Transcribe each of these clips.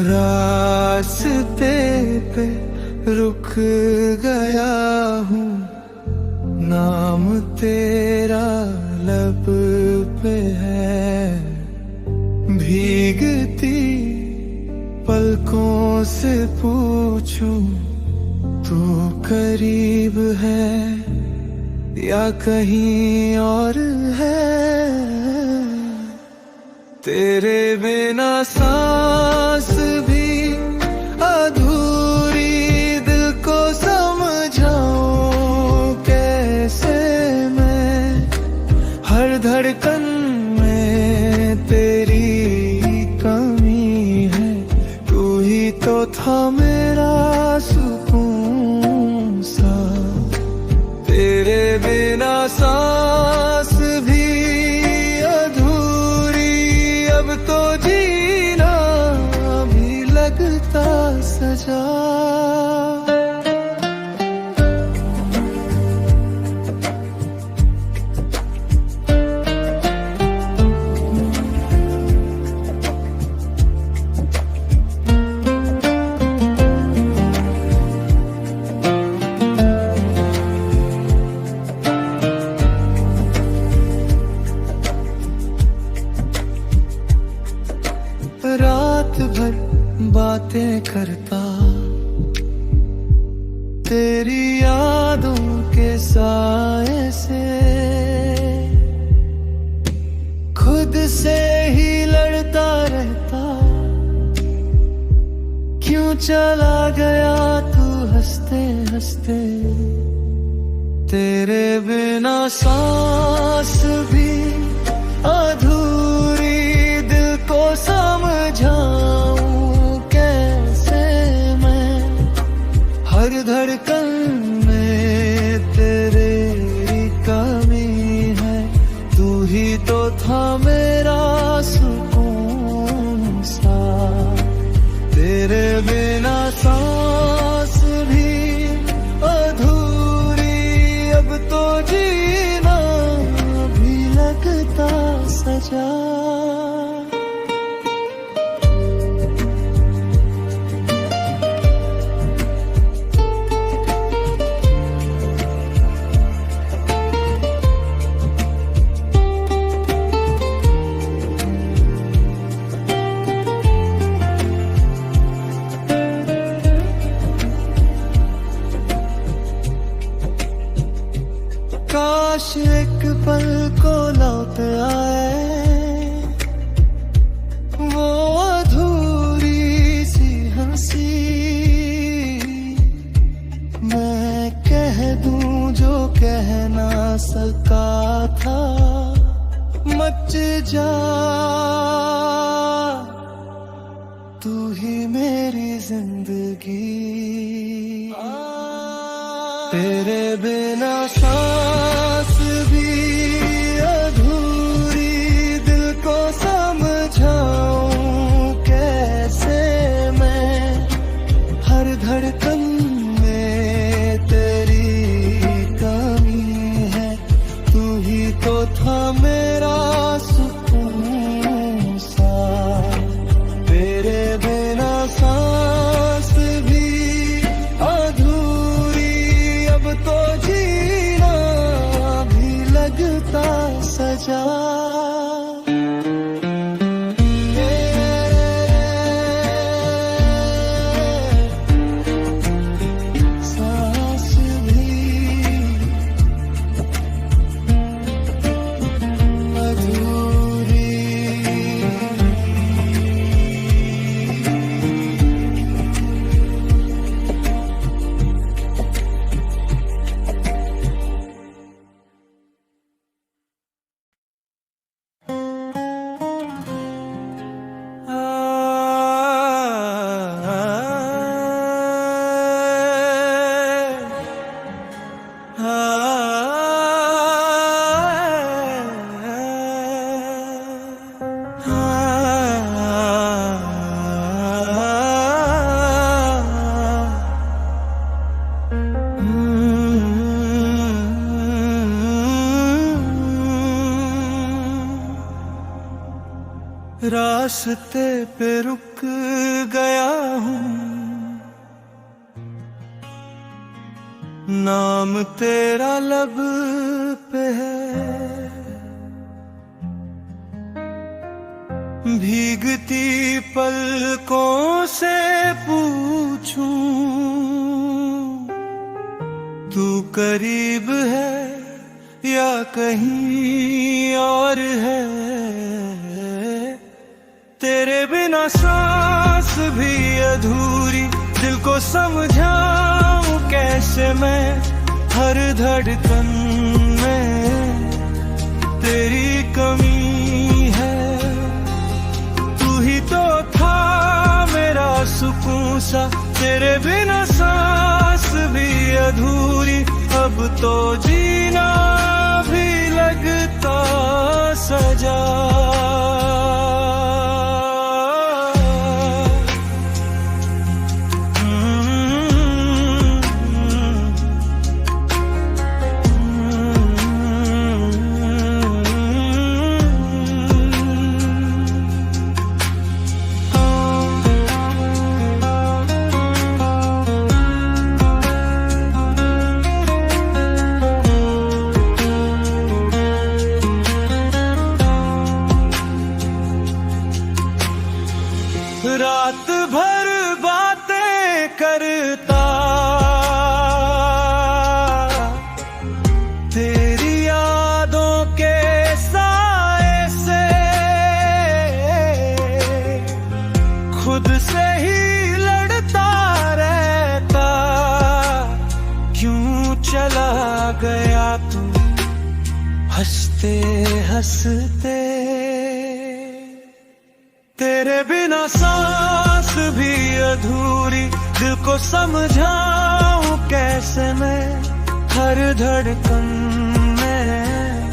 रास्ते पे रुक गया हूँ, नाम तेरा लब पे है। भीगती पलकों से पूछूं, तू करीब है या कहीं और है। तेरे बिना सांस भी अधूरी, दिल को समझाऊं कैसे मैं। हर धड़कन में तेरी कमी है, तू ही तो था मेरा सुकून सा। तेरे बिना सांस भी अब तो जीना भी लगता सजा। रात भर बातें करता, तेरी यादों के साए से। खुद से ही लड़ता रहता, क्यों चला गया तू हंसते हंसते। तेरे बिना सांस भी अधूरी, दिल को समझाऊं कैसे मैं। हर धड़कन में तेरी कमी है, तू ही तो था मेरा सुकून सा। तेरे बिना सांस भी अधूरी, अब तो जीना भी लगता सजा। काश एक पल को लौट आए, वो अधूरी सी हंसी। मैं कह दूं जो कह ना सका था, मच जा तू ही मेरी जिंदगी। तेरे बिना सांस भी अधूरी, दिल को समझाऊं कैसे मैं। हर धड़कन में तेरी कमी है, तू ही तो था मेरा सुकून सा। तेरे बिना सांस भी तो जीना भी लगता सजा। रास्ते पे रुक गया हूँ, नाम तेरा लब पे है। भीगती पलकों से पूछूं, तू करीब है या कहीं और है। तेरे बिना सांस भी अधूरी, दिल को समझाऊं कैसे मैं। हर धड़कन में तेरी कमी है। तू ही तो था मेरा सुकून सा, तेरे बिना सांस भी अधूरी। अब तो जीना भी लगता सजा। रात भर बातें करता, तेरी यादों के साए से। खुद से ही लड़ता रहता, क्यों चला गया तू हंसते हंसते। तेरे बिना सांस भी अधूरी, दिल को समझाऊं कैसे मैं। हर धड़कन में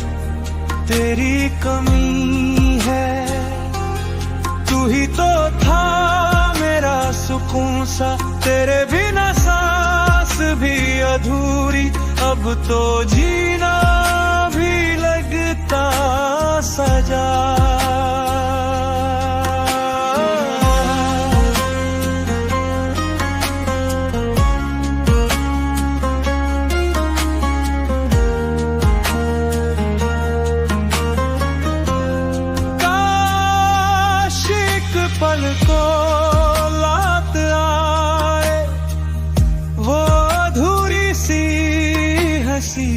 तेरी कमी है। तू ही तो था मेरा सुकून सा, तेरे बिना सांस भी अधूरी। अब तो जीना भी लगता सजा। पल को लात आए वो अधूरी सी हंसी।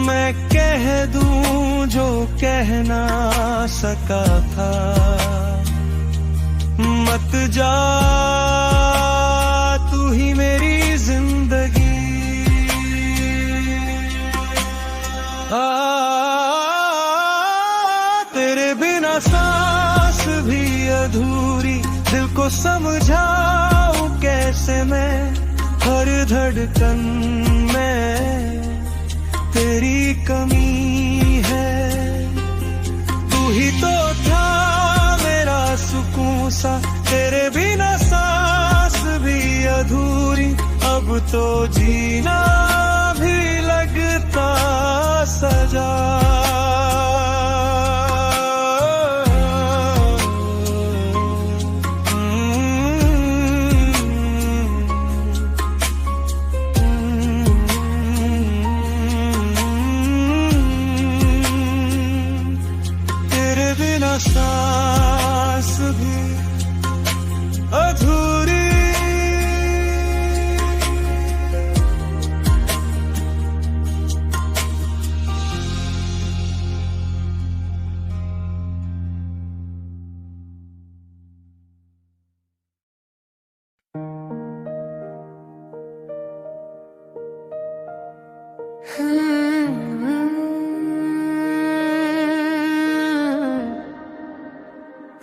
मैं कह दूं जो कह ना सका था। मत जा तू ही मेरी जिंदगी। तेरे बिना सांस भी अधूरी, दिल को समझाऊं कैसे मैं। हर धड़कन में तेरी कमी है। तू ही तो था मेरा सुकून सा, तेरे बिना सांस भी अधूरी। अब तो जीना भी लगता सजा। सांस भी अधूरी।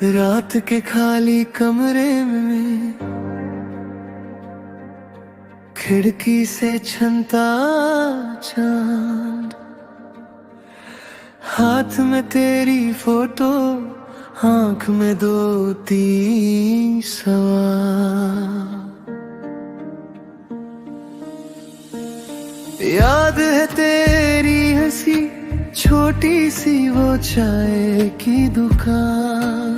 रात के खाली कमरे में खिड़की से छनता चांद। हाथ में तेरी फोटो, आंख में दो तीन सवाल। याद है तेरी हंसी छोटी सी वो चाय की दुकान,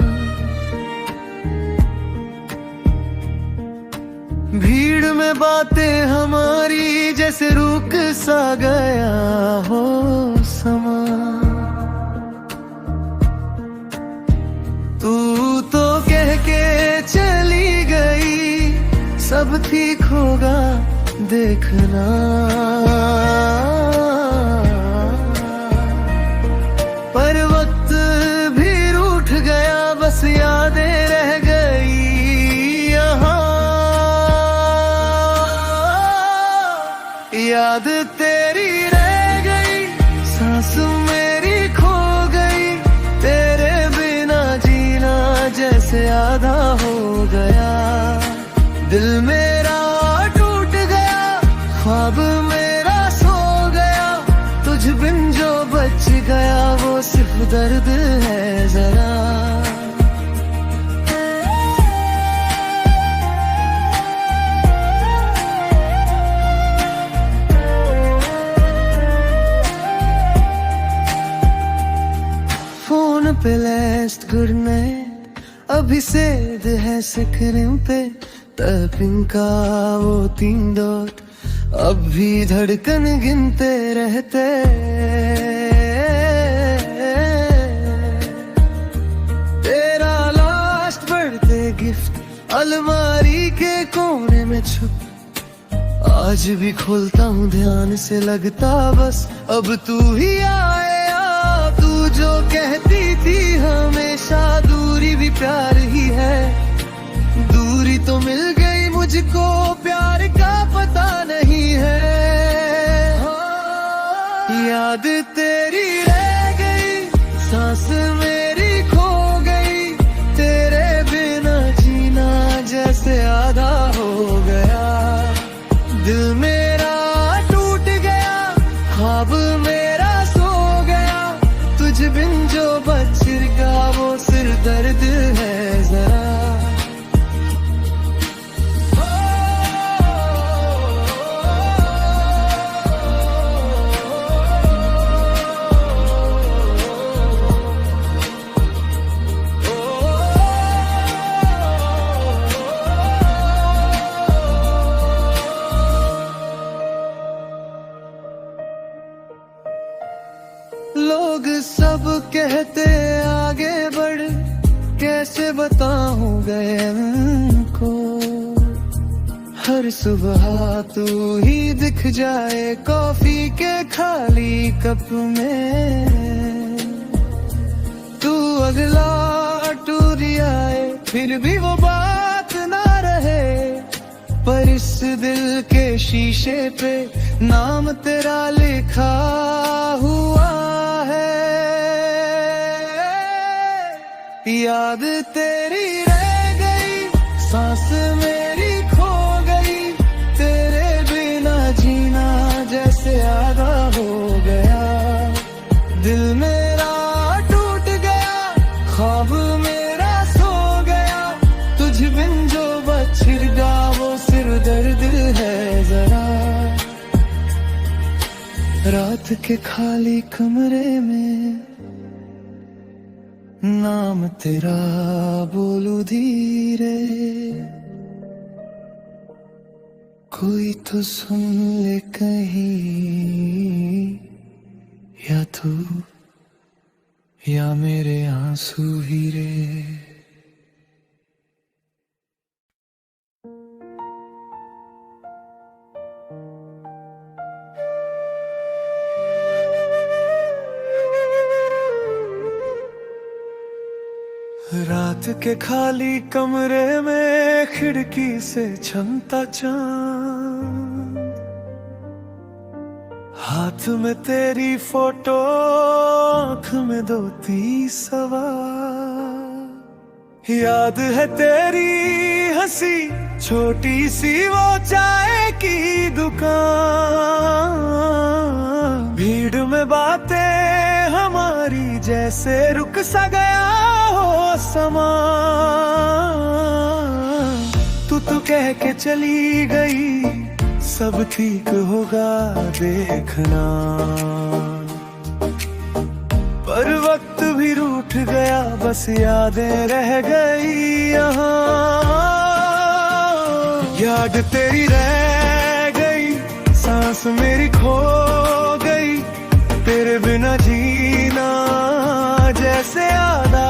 भीड़ में बातें हमारी जैसे रुक सा गया हो समा। तू तो कह के चली गई सब ठीक होगा देखना, पर वक्त भी रूठ गया बस यादें रह गई यहाँ। याद तेरी रह गई, सांस मेरी खो गई, तेरे बिना जीना जैसे आधा हो गया। दिल मेरा टूट गया, ख्वाब मेरा सो गया, तुझ बिन जो बच गया वो सिर्फ दर्द है जरा। फोन पे लास्ट गुड नाइट अभी सेव है स्क्रीन पे, टाइपिंग का वो 3 डॉट अब भी धड़कन गिनते रहते। तेरा लास्ट बर्थडे गिफ्ट अलमारी के कोने में छुप, आज भी खोलता हूँ ध्यान से, लगता बस अब तू ही आया। तू जो कहती थी हमेशा दूरी भी प्यार ही है, दूरी तो मिल गई मुझको, प्यार का पता नहीं है। याद तेरी रह गई, सांस मेरी खो गई, तेरे बिना जीना जैसे आधा हो गया। दिल मेरा टूट गया, ख्वाब मेरा सो गया, तुझ बिन जो बच गया वो सिर दर्द है जरा। लोग सब कहते आगे बढ़, कैसे बताऊं गए उनको, हर सुबह तू ही दिख जाए कॉफी के खाली कप में। तू अगला टूर आए फिर भी वो बात ना रहे, पर इस दिल के शीशे पे नाम तेरा लिखा हुआ है। याद तेरी रह गई, सांस मेरी खो गई, तेरे बिना जीना जैसे आधा हो गया। दिल मेरा टूट गया, ख्वाब मेरा सो गया, तुझ बिन जो बच गया वो सिर दर्द है जरा। रात के खाली कमरे में नाम तेरा बोलूं धीरे, कोई तो सुन ले कहीं, या तू या मेरे आंसू हीरे। रात के खाली कमरे में खिड़की से छनता चांद, हाथ में तेरी फोटो, आँख में 2 सवाल। याद है तेरी हंसी, छोटी सी वो चाय की दुकान, भीड़ में बातें हमारी जैसे रुक सा गया हो समा। तू तो कह के चली गई सब ठीक होगा देखना, हर वक्त भी रूठ गया, बस यादें रह गई यहाँ। याद तेरी रह गई, सांस मेरी खो गई, तेरे बिना जीना जैसे आधा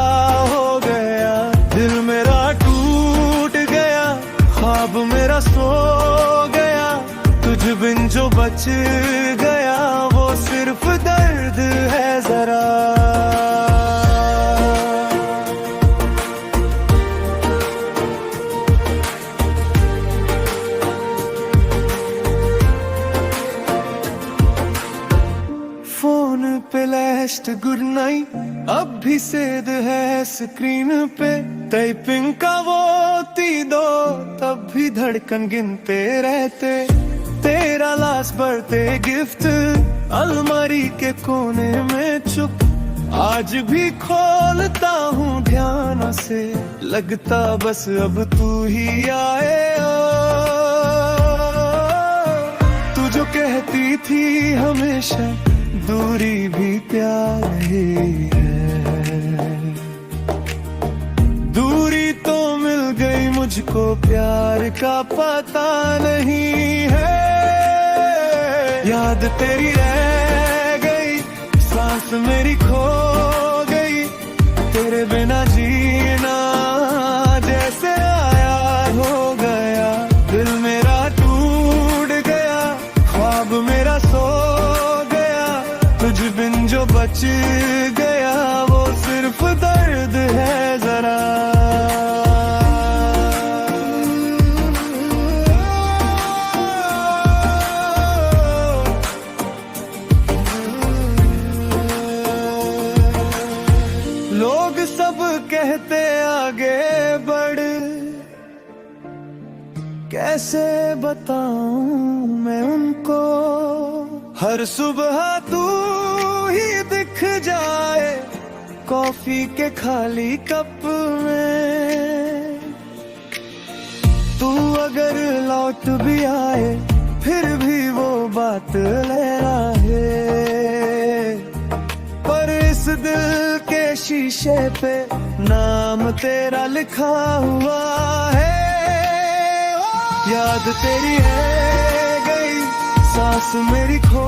हो गया। दिल मेरा टूट गया, ख्वाब मेरा सो गया, तुझ बिन जो बच गया वो सिर्फ दर्द है जरा। फोन पे लास्ट गुड नाइट, अब भी सेद है स्क्रीन पे, टाइपिंग का वो तीदो तब भी धड़कन गिनते रहते। तेरा लास्ट बर्थडे गिफ्ट अलमारी के कोने में चुप, आज भी खोलता हूँ ध्यान से, लगता बस अब तू ही आए ओ। तू जो कहती थी हमेशा दूरी भी प्यार ही है, दूरी तो मिल गई मुझको, प्यार का पता नहीं है। याद तेरी रह गई, सांस मेरी खो गई, तेरे बिना जीना जैसे आया हो गया। दिल मेरा टूट गया, ख्वाब मेरा सो गया, तुझ बिन जो बच गया वो सिर्फ दर्द है जरा। लोग सब कहते आगे बढ़, कैसे बताऊं मैं उनको, हर सुबह तू ही दिख जाए कॉफी के खाली कप में। तू अगर लौट भी आए फिर भी वो बात ले आए, पर इस दिल के शीशे पे नाम तेरा लिखा हुआ है। याद तेरी है गई, सांस मेरी खो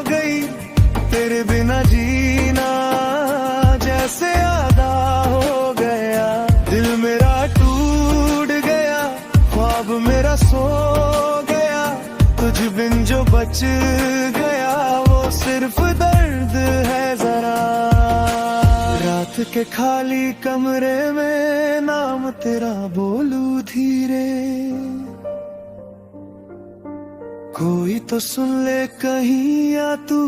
गई, तेरे बिना जीना जैसे आधा हो गया। दिल मेरा टूट गया, ख्वाब मेरा सो गया, तुझ बिन जो बच गया वो सिर्फ दर्द है जरा। रात के खाली कमरे में नाम तेरा बोलूं धीरे, कोई तो सुन ले कहीं, या तू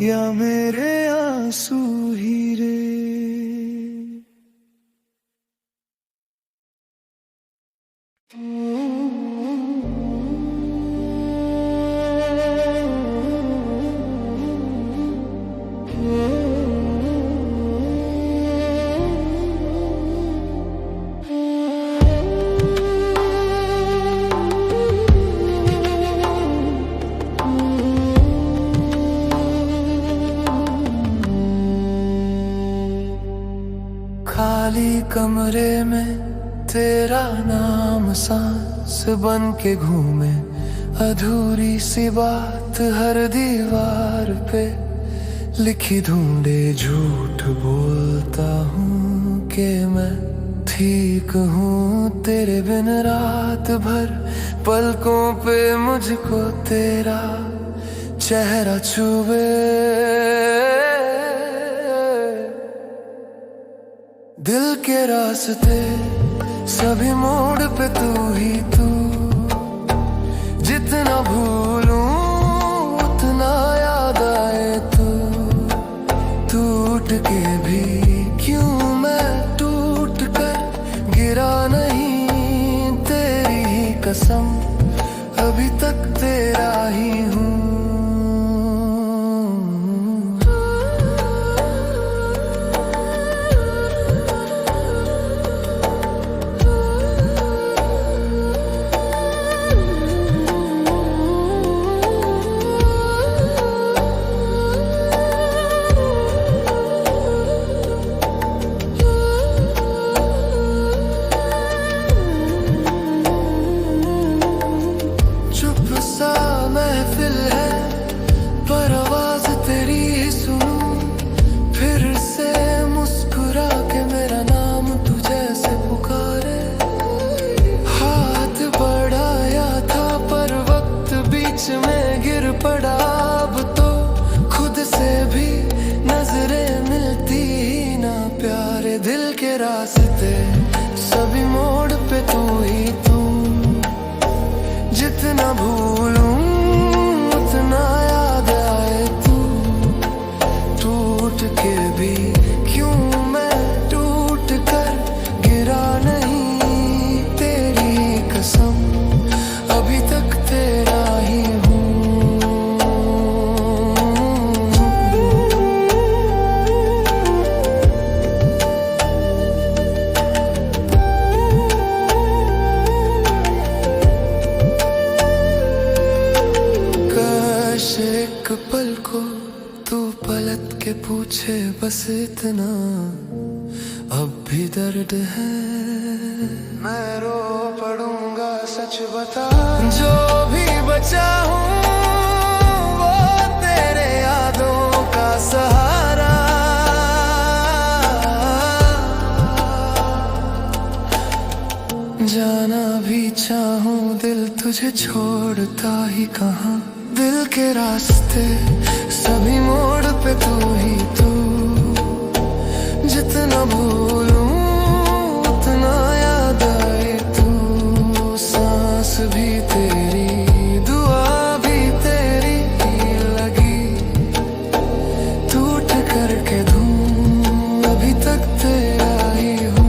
या मेरे आंसू हीरे। खाली कमरे में तेरा नाम सांस बन के घूमे, अधूरी सी बात हर दीवार पे लिखी ढूंढे। झूठ बोलता हूँ कि मैं ठीक हूँ तेरे बिन, रात भर पलकों पे मुझको तेरा चेहरा छुए। दिल के रास्ते सभी मोड़ पे तू ही तू, जितना भूलूं उतना याद आए तू। टूट के भी क्यों मैं टूट कर गिरा नहीं, तेरी ही कसम अभी तक तेरा ही हूँ। में गिर पड़ा अब तो खुद से भी नजरें मिलती ही ना। प्यारे दिल के रास्ते सभी मोड़ पे तू ही तू, जितना भूलूं उतना याद आए तू। टूट के भी क्यों मैं टूट कर गिरा नहीं, तेरी कसम अभी तक तेरा ही हूँ। काश एक पल को तू पलट के पूछे बस इतना, अब भी दर्द है मैं रो पड़ूंगा सच बता। जो भी बचा हूँ वो तेरे यादों का सहारा। जाना भी चाहूँ दिल तुझे छोड़ता ही कहाँ। दिल के रास्ते सभी मोड़ पे तू ही तू, जितना भूलूं उतना याद आए तू। सांस भी तेरी दुआ भी तेरी ही लगी, टूट करके धूम अभी तक तेरा ही हूँ।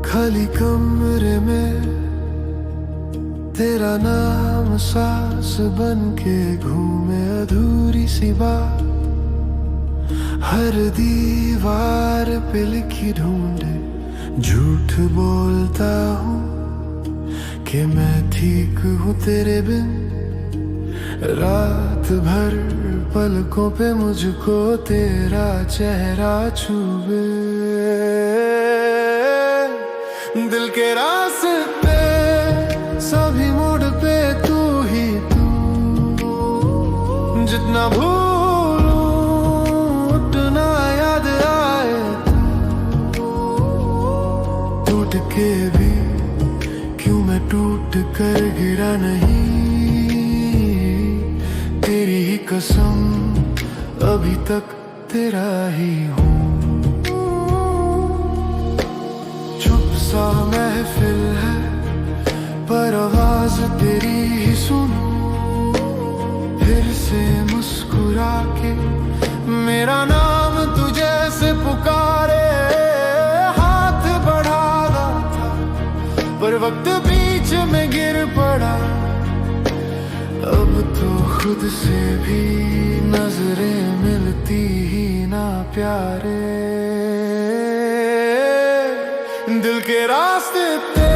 खाली कमरे में तेरा नाम सांस बन के घूमे अधूरी सी बात। हर दीवार पे लिखी ढूंढे झूठ बोलता हूँ कि मैं ठीक हूँ तेरे बिन। रात भर पलकों पे मुझको तेरा चेहरा छुए। दिल के रास्ते सभी मोड़ पे तू ही तू, जितना भूलूं उतना याद आए तू। टूट के भी क्यों मैं टूट कर गिरा नहीं, तेरी ही कसम अभी तक तेरा ही हूँ। सा महफिल है पर आवाज तेरी ही सुनूं। फिर से मुस्कुरा के मेरा नाम तुझे से पुकारे। हाथ बढ़ाना था पर वक्त बीच में गिर पड़ा। अब तो खुद से भी नजरें मिलती ही ना प्यारे। दिल के रास्ते पे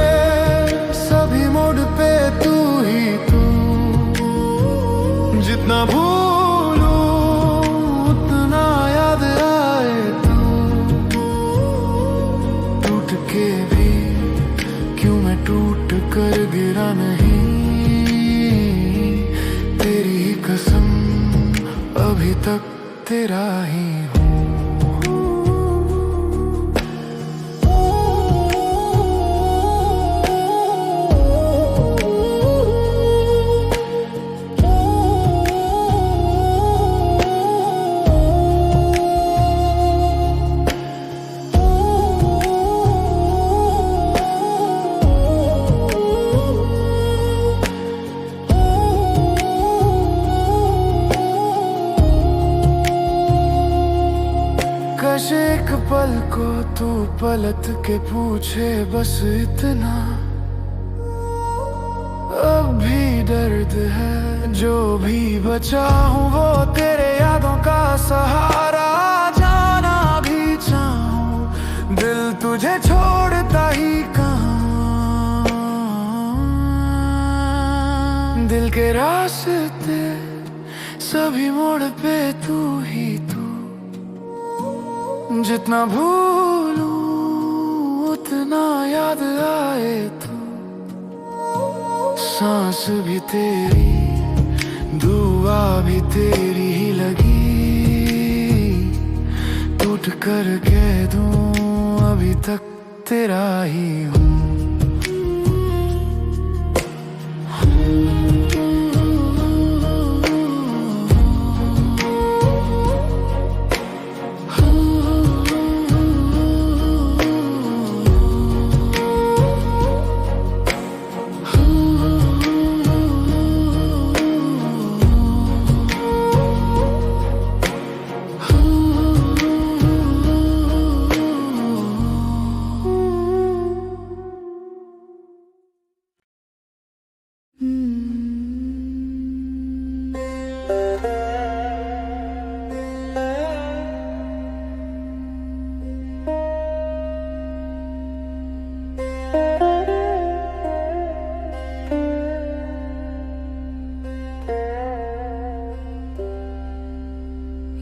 सभी मोड़ पे तू ही तू, जितना भूलूं उतना याद आए तू। टूट के भी क्यों मैं टूट कर गिरा नहीं, तेरी ही कसम अभी तक तेरा ही हूँ। पल को तू पलट के पूछे बस इतना, अब भी दर्द है। जो भी बचा हूँ वो तेरे यादों का सहारा, जाना भी चाहूँ दिल तुझे छोड़ता ही कहाँ। दिल के रास्ते सभी मोड़ पे तू ही तू, जितना भूलूं उतना याद आए तू। सांस भी तेरी, दुआ भी तेरी ही लगी, टूट कर कह दूं अभी तक तेरा ही हूँ।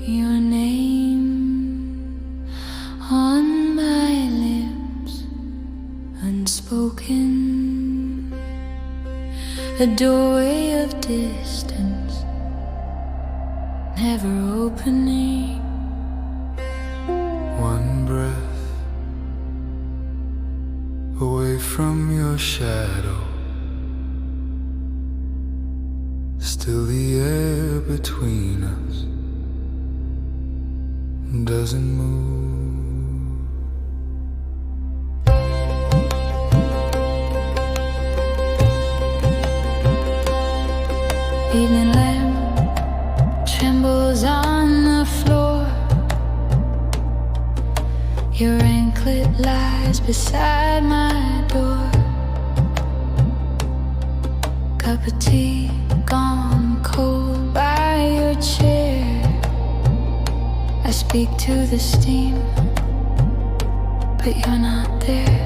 Your name on my lips, unspoken, a doorway of distance, never opening. One breath away from your shadow, still the air between us doesn't move. Evening lamp trembles on the floor, your anklet lies beside my door. Cup of tea gone cold by your chair, I speak to the steam, but you're not there.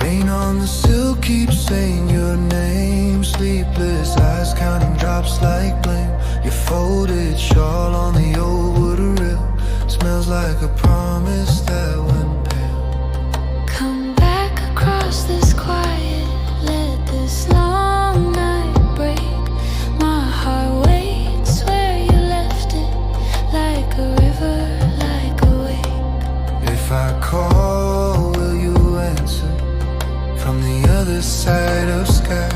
Rain on the sill keeps saying your name, sleepless eyes counting drops like blame. Your folded shawl on the old wood rail smells like a promise that went pale. Come back across this quiet, let this long night break. My heart waits where you left it, like a river, like a wake. If I call, will you answer from the other side of sky?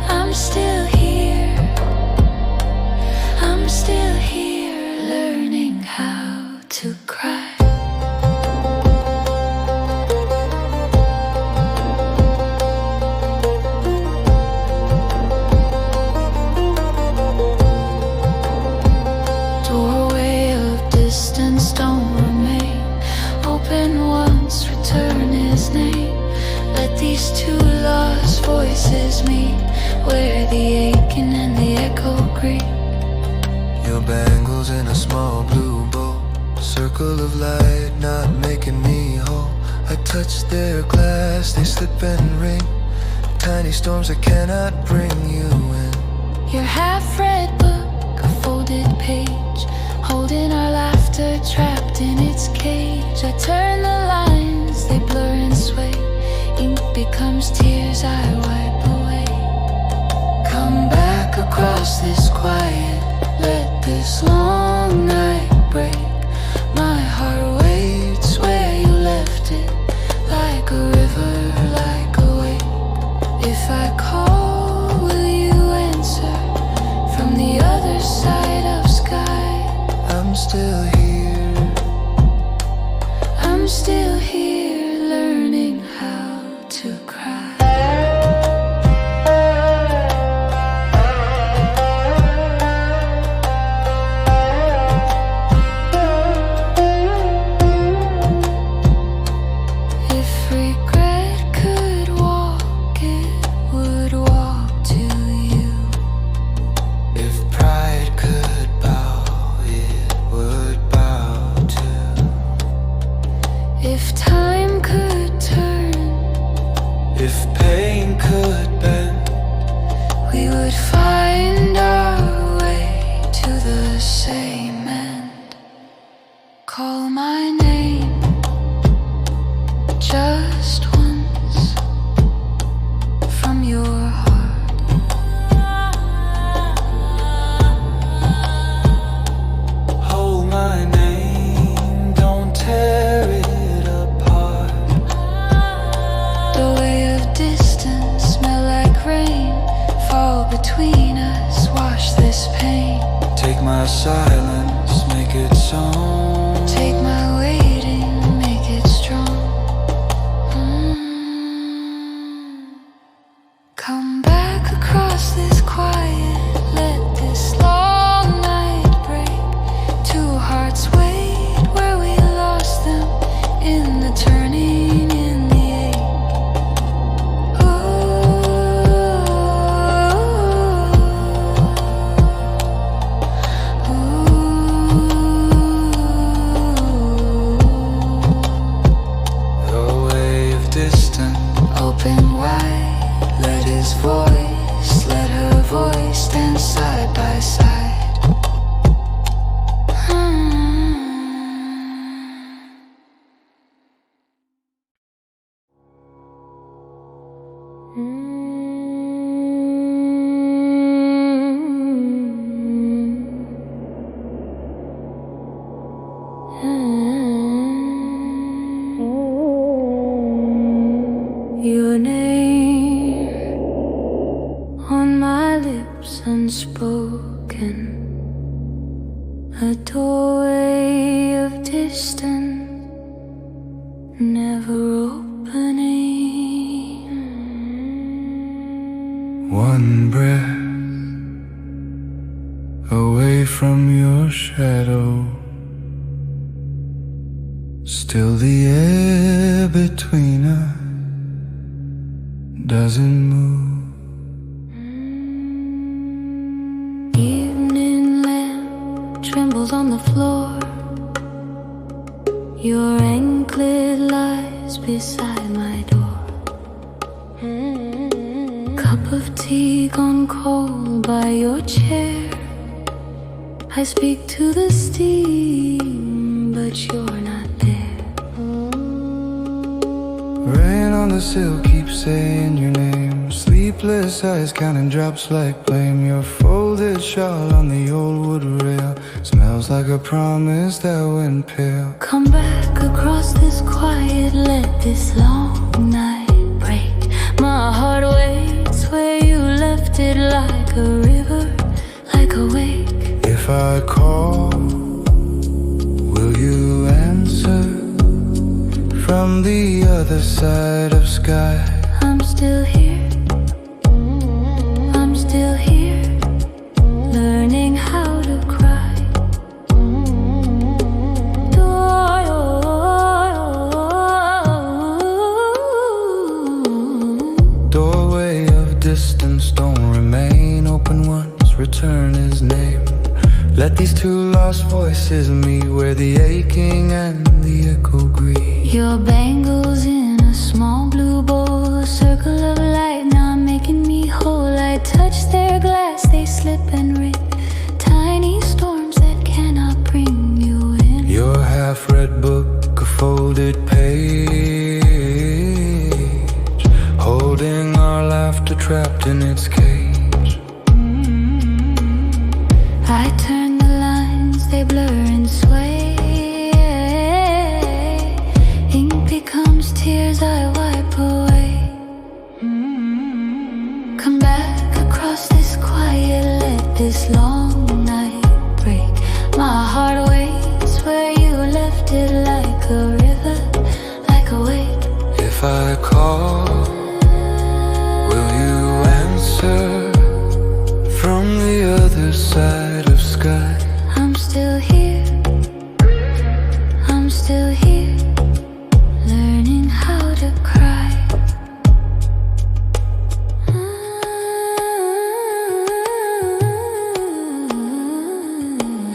I'm still here, I'm still here, learning how to cry. Doorway of distance don't remain open once, return his name. Let these two lost voices meet, where the aching and the echo greet. Your bangles in a small blue bowl, circle of light not making me whole. I touch their glass, they slip and ring, tiny storms that cannot bring you in. Your half-read book, a folded page, holding our laughter trapped in its cage. I turn the lines, they blur and sway, ink becomes tears I wipe away. Come back across this quiet, let this long night break. My heart waits where you left it, like a river, like a wake. If I call, will you answer from the other side of sky? I'm still here, I'm still here, learning how to cry. rain could bend. We would find our way to the same end. Call my name just once from your heart. Hold my name, don't tear it apart. The way of distance smell like rain. Fall between us, wash this pain. Take my silence, make it song. Take my waiting, make it strong. Come back across this quiet, let this long night break. Two hearts wait where we lost them, in the turning, in the ache. The way of distance, Open wide, let his voice, let her voice stand side by side. Your name on my lips unspoken, a doorway of distance never opening. one breath away from your shadow. Still the air between us doesn't move. Evening lamp trembles on the floor. Your anklet lies beside my door. Cup of tea gone cold by your chair. I speak to the steam, but you're not there. Rain on the sill keeps saying your name. Sleepless eyes counting drops like blame. Your folded shawl on the old wood rail smells like a promise that went pale. Come back across this quiet, let this long night break. My heart waits where you left it, like a river, like a wake. If I call, will you answer? From the other side of sky, I'm still here, I'm still here, learning how to cry. doorway of distance don't remain open once, return his name. Let these two lost voices meet where the aching and the echo agree. Your bangles in a small blue bowl, a circle of light now making me whole. I touch their glass, they slip and rip, tiny storms that cannot bring you in. Your half-read book, a folded page, holding our laughter trapped in its cage. I turn the lines, they blur and sway. Ink becomes tears I wipe away. Come back across this quiet, let this long night break. My heart waits where you left it, like a river, like a wake. If I call, will you answer? From the other side of sky, I'm still here, I'm still here, learning how to cry.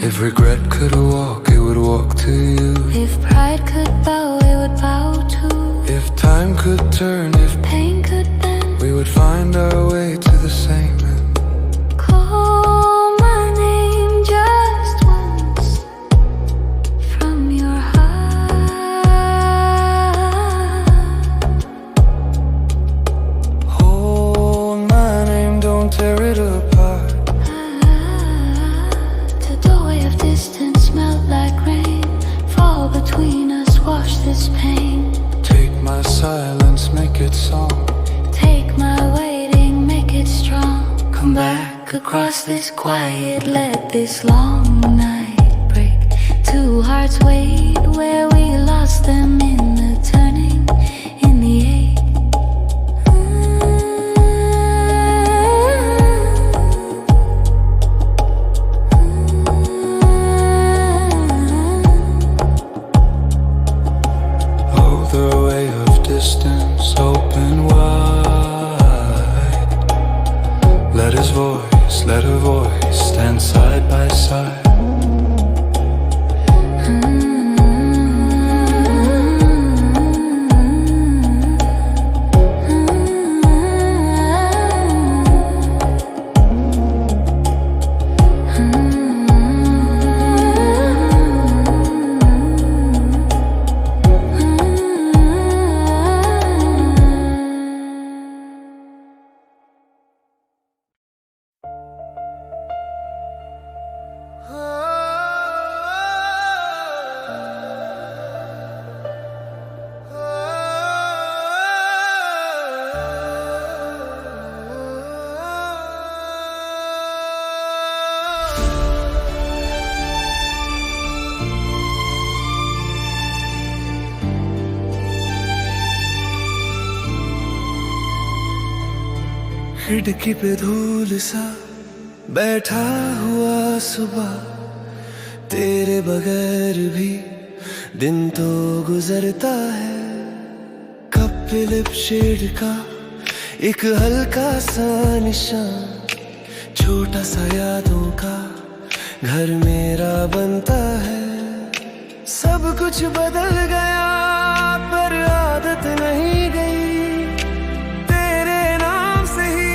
if regret could walk, it would walk to you. If pride could bow, it would bow too. If time could turn, if Pain could bend, we would would find our way to the same end. Call my name just once from your heart. Hold my name, don't tear it apart. The doorway of distance melt like rain. Fall between us, wash this pain. Take my silence, make it song. Take my waiting, make it strong. Come back across this quiet, let this long night break. Two hearts wait where we lost them in the turning, in the ache. Oh, the way of distance open wide. Let his voice, let her voice stand side by side. खिड़की पे धूल सा बैठा हुआ सुबह, तेरे बगैर भी दिन तो गुजरता है। कप पे लिप शेड का एक हल्का सा निशान, छोटा सा यादों का घर मेरा बनता है। सब कुछ बदल गया पर आदत नहीं गई, तेरे नाम से ही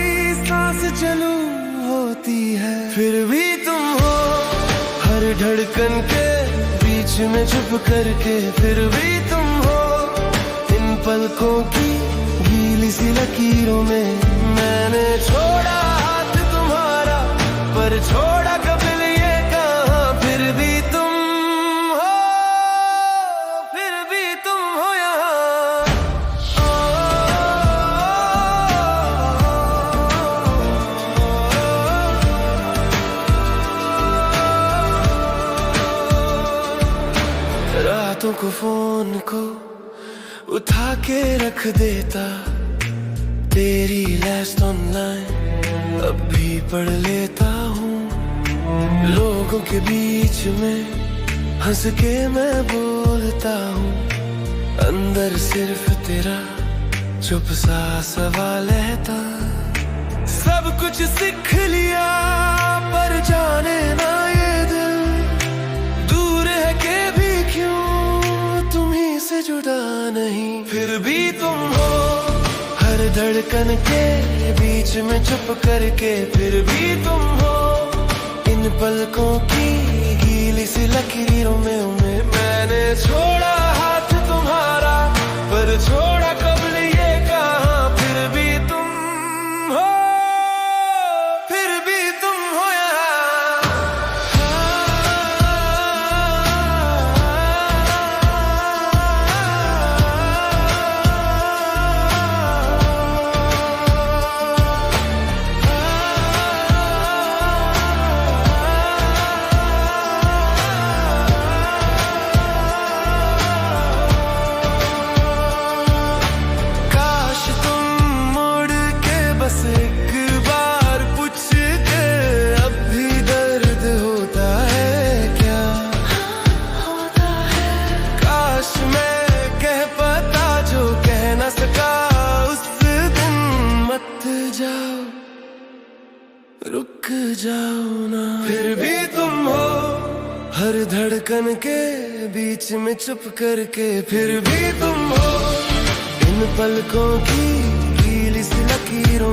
सांस चलू होती है। फिर भी तुम हो हर धड़कन के बीच में छुप करके, फिर भी तुम हो इन पलकों की गीली सी लकीरों में। मैंने छोड़ा हाथ तुम्हारा पर छोड़ा कभी ये कहाँ, फिर भी तुम हो, फिर भी तुम हो यहाँ। रातों को फोन को उठा के रख देता, तेरी लास्ट ऑनलाइन अब भी पढ़ लेता हूँ। लोगों के बीच में हंस के मैं बोलता हूँ, अंदर सिर्फ तेरा चुप सा सवाल रहता। सब कुछ सीख लिया पर जाने ना ये दिल दूर है के भी क्यों तुम्हीं से जुड़ा नहीं। फिर भी तुम हो हर धड़कन के बीच में छुप करके, फिर भी तुम हो इन पलकों की गीली सी लकीरों में। मैंने छोड़ा हाथ तुम्हारा पर छोड़ा कब्ल ये कहाँ, फिर भी तुम हो, फिर भी तुम हो रुक जाओ ना। फिर भी तुम हो हर धड़कन के बीच में छुप करके, फिर भी तुम हो इन पलकों की गीली सी लकीरों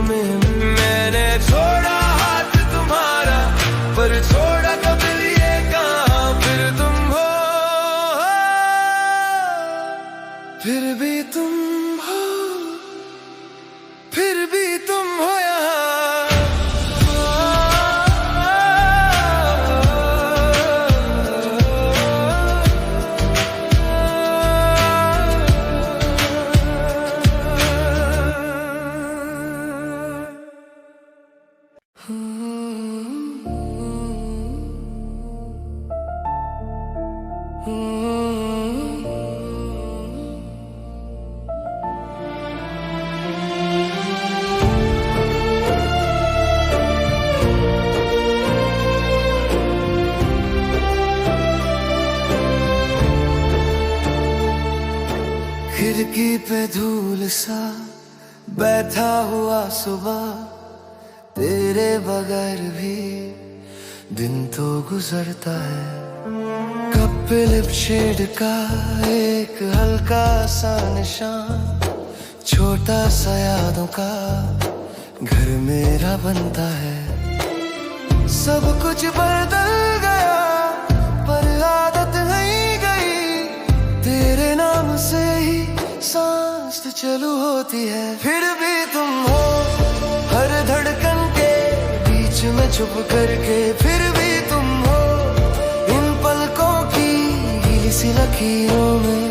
में धूल सा बैठा हुआ सुबह, तेरे बगैर भी दिन तो गुजरता है। कप पे लिप शेड का एक हल्का सा निशान, छोटा सा यादों का घर मेरा बनता है। सब कुछ बदल गया पर आदत नहीं गई, तेरे नाम से ही सांस चालू होती है। फिर भी तुम हो हर धड़कन के बीच में छुप करके, फिर भी तुम हो इन पलकों की गीली सी लकीरों में।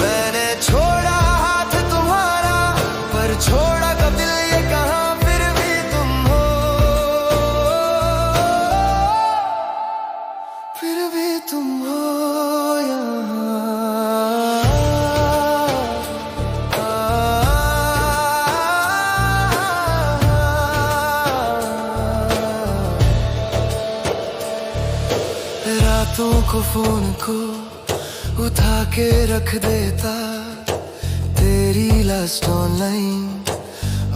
मैंने छोड़ा हाथ तुम्हारा पर छोड़ा कब दिल ये कहा, फिर भी तुम हो, फिर भी तुम हो रातों को फोन को उठा के रख देता, तेरी लास्ट ऑनलाइन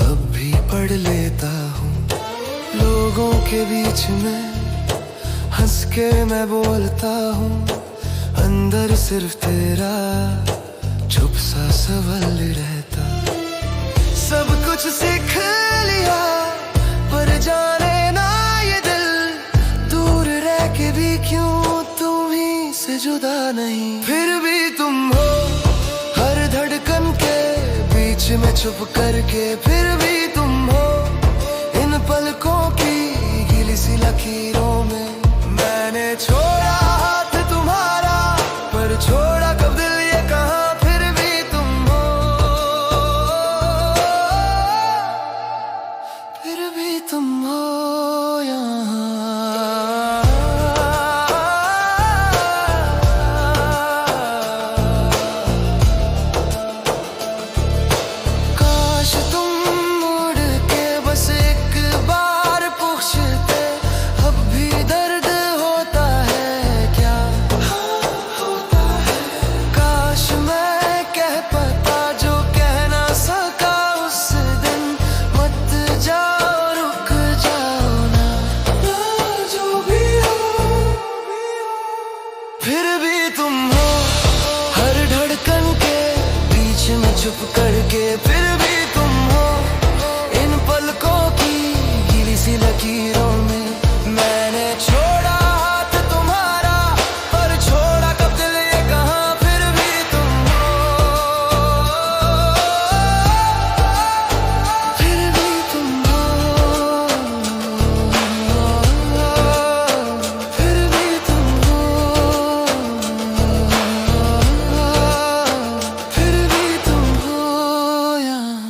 अब भी पढ़ लेता हूँ। लोगों के बीच में हंस के मैं बोलता हूँ, अंदर सिर्फ तेरा चुप सा सवाल रहता। सब कुछ सीख लिया पर जाने ना ये दिल, दूर रह के भी क्यों से जुदा नहीं। फिर भी तुम हो हर धड़कन के बीच में छुप करके, फिर भी तुम हो इन पलकों की गीली सी लकीरों में। मैंने छोड़ा हाथ तुम्हारा पर छोड़ा कब दिल ये कहा, फिर भी तुम हो, फिर भी तुम हो यहाँ। फिर भी तुम हो हर धड़कन के बीच में छुप करके, फिर भी तुम हो इन पलकों की गीली सी लकीरों में। मैंने छोड़ा हाथ तुम्हारा पर छोड़ा कब दिल ये कहा, फिर भी तुम हो, फिर भी तुम हो, फिर भी तुम हो, फिर भी तुम हो यहाँ।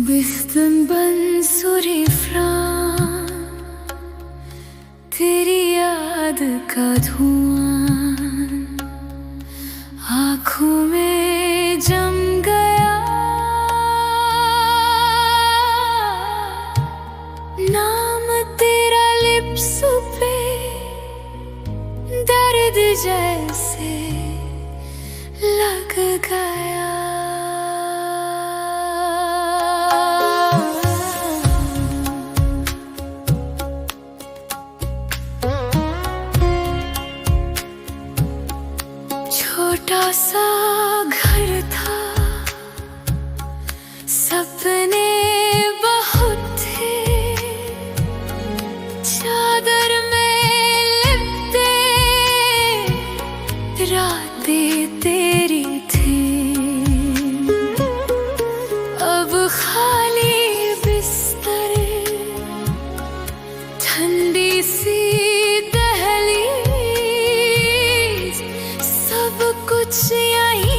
बिस्तन बन सुरी फ्रां, तेरी याद का धुआं आँखों में जम गया। नाम तेरा लिप्स पे दर्द जैसे लग गया। छोटा सा घर था, सपने बहुत थे, चादर में लिपटे रातें तेरी थी। अब खाली बिस्तर, ठंडी सी दहलीज, सब कुछ यहीं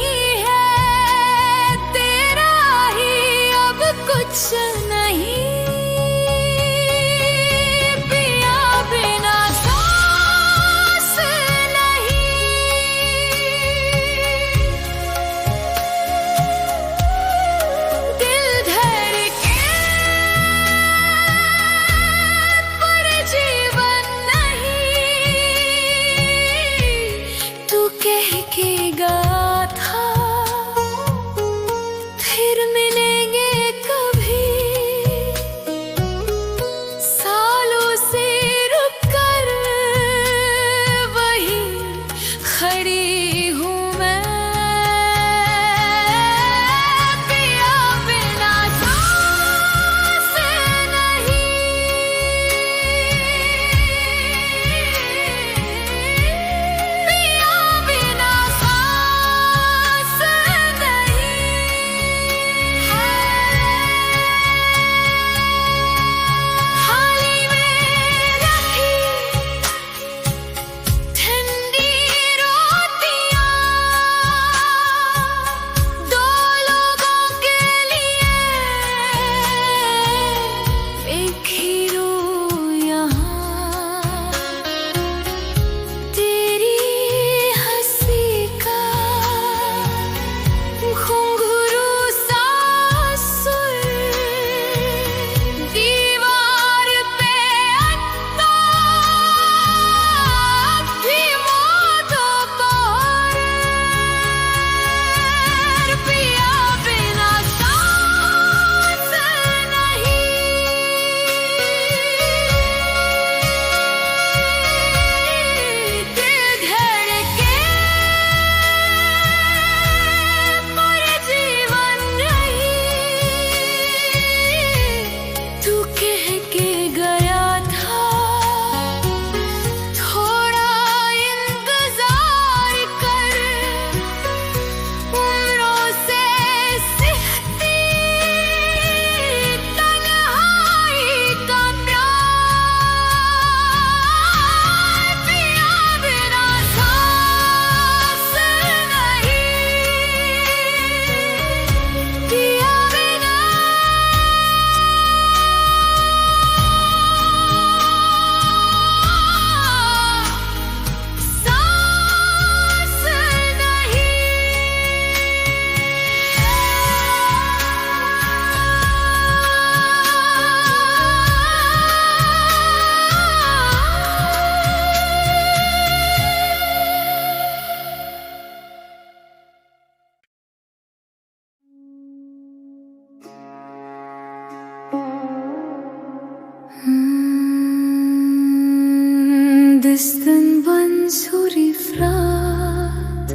Bis den bansuri fraat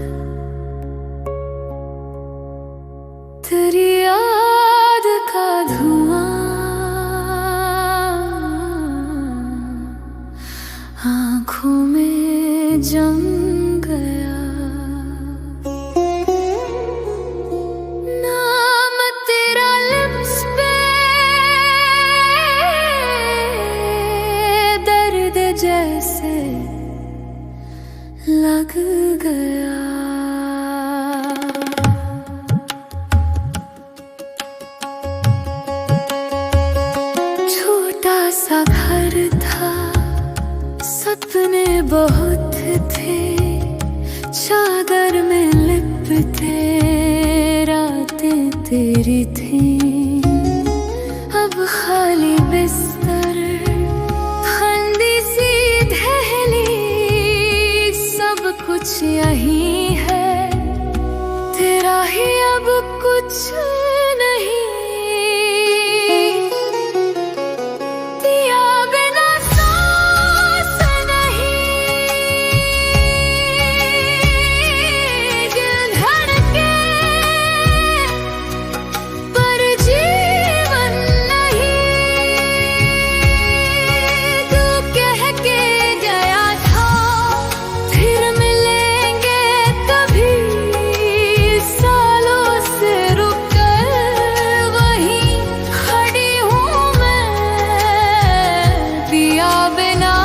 तेरी याद का धुआं आँखों में जम गया नाम तेरा लिप्स पे दर्द जैसे लग गया छोटा सा घर था सपने बहुत थे चादर में लिपटे रातें तेरी थी अब खाली बिस्तर ठंडी सी दहलीज सब कुछ यही है तेरा ही अब कुछ नहीं दिया बिना सांस नहीं दिल धड़के पर जीवन नहीं तू कह के गया था फिर मिलेंगे कभी सालों से रुक कर वहीं खड़ी हूँ मैं पिया बिना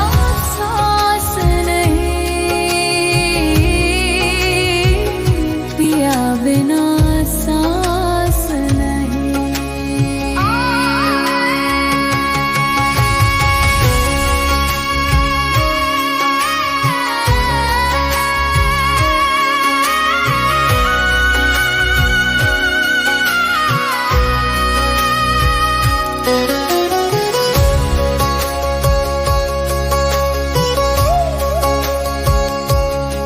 सांस नहीं पिया बिना सांस नहीं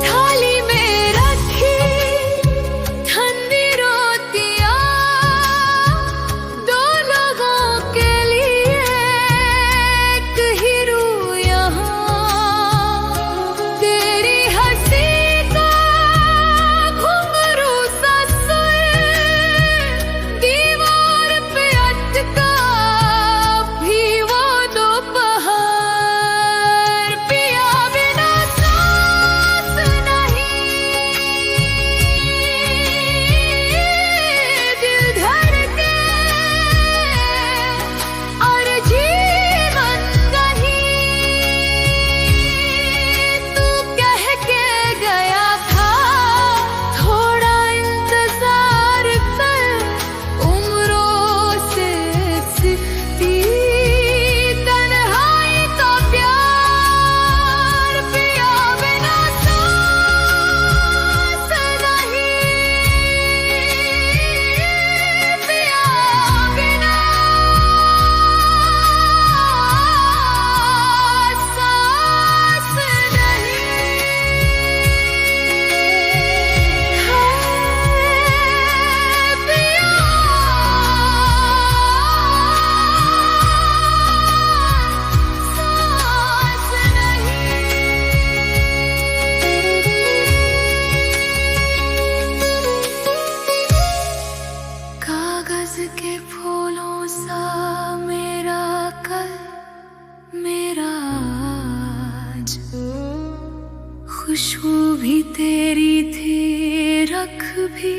थाली में रखी ठंडी रोटियां दो लोगों के लिए एक ही रूह यहाँ तेरी हंसी का घुंघरू सा सुर दीवार पे अटका भी वो दोपहर पिया बिना सांस नहीं दिल धड़के और जीवन नहीं तू कह के गया था थोड़ा इंतजार कर उम्रों से सिकती तन्हाई का प्यार पिया बिना सांस नहीं पिया बिना सांस नहीं पिया सांस नहीं कागज के फूलों सा मेरा कल मेरा आज खुशबू भी तेरी थी रख भी